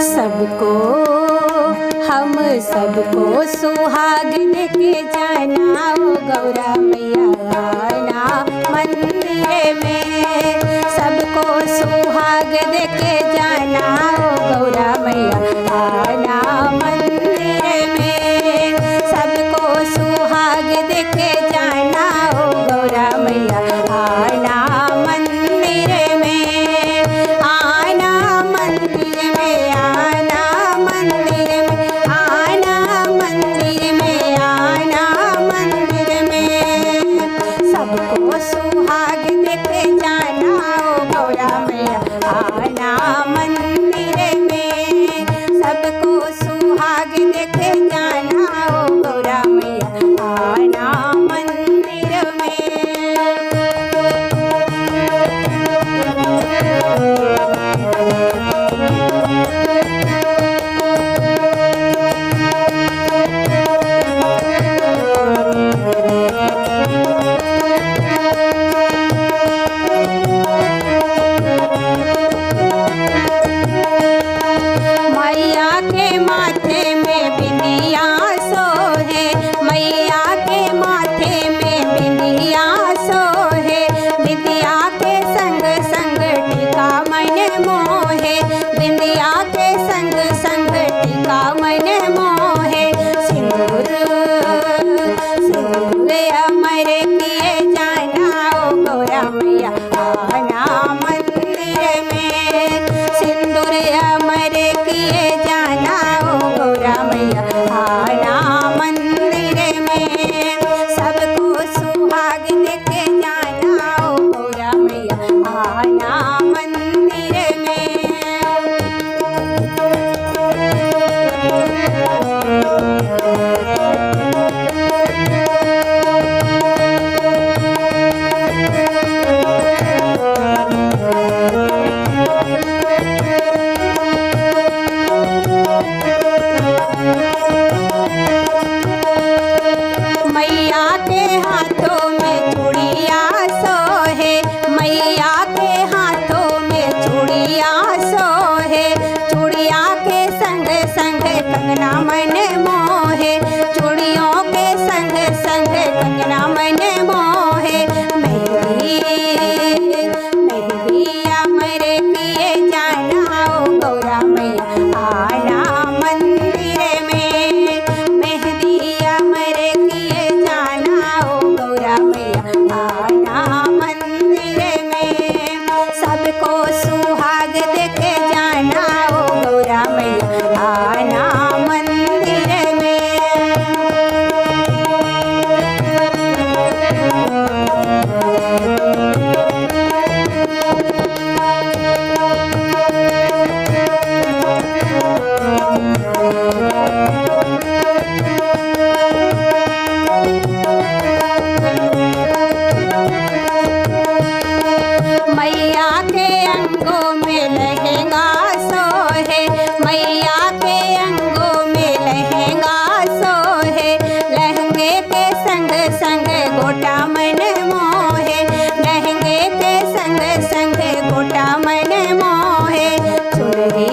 सबको हम सबको सुहाग देके जाना ओ गौरा मैया आना मंदिर में। सबको सुहाग देके जाना ओ गौरा मैया आना मंदिर में। सबको सुहाग देके जाना ओ गौरा मैया आना मंदिर में। आना मंदिर में, आना मंदिर में, आना मंदिर में, आना मंदिर में। सबको सुहाग देके जाना ओ गौरा मैया आना मंदिर में। सबको सुहाग देके जाना ओ गौरा मैया आना मंदिर में। मैया के माथे में बिंदिया सोहे, मैया के माथे में बिंदिया सोहे। बिंदिया के संग संग टीका मन मोहे, बिंदिया के संग संग टीका मन मोहे। सिंदूर सिंदूर अमर किए जाना ओ गौरा मैया आना मंदिर में। सिंदूर अमर किए जाना ओ गौरा मैया आना मंदिर में। सबको सुहाग देके जाना ओ गौरा मैया आना मंदिर में। मैया के हाथों में चूड़िया सोहे, मैया के हाथों में चूड़िया सोहे। चूड़िया के संग संग कंगना मन मोहे, चूड़ियों के संग संग कंगना मन मोहे। मेहंदी मेहंदी अमर किए जाना ओ गौरा मैया आना मंदिर में। मेहंदी अमर किए जाना ओ गौरा मैया आना मंदिर में। सबको सुहाग देके जाना ओ गौरा मैया आना मंदिर में। मैया के अंगों में लहंगा सोहे, मैया के अंगों में लहंगा सोहे। लहंगे के संग संग गोटा मन मोहे, लहंगे के संग संग गोटा मन मोहे। चुनरी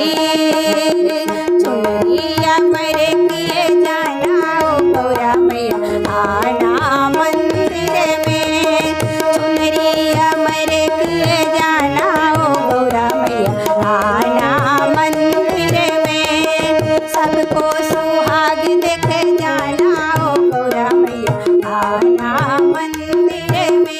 चुनरी अमर किए जाना ओ गौरा मैया आना मंदिर में। चुनरी अमर किए जाना ओ गौरा मैया आना मंदिर में। सबको सुहाग देके जाना ओ गौरा मैया आना मंदिर में।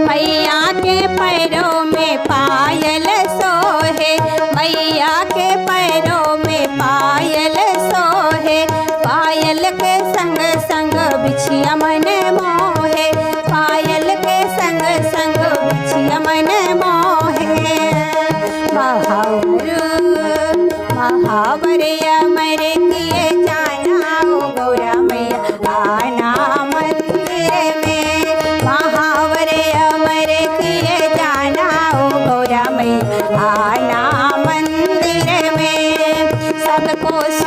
मैया के पैरों में पायल सोहे, मैया के पैरों में पायल सोहे। पायल के संग संग बिछिया मन मोहे, पायल के संग संग बिछिया मन मोहे। महावर महावर अमर किए जाना ओ गौरा मैया आना मंदिर में। महावर को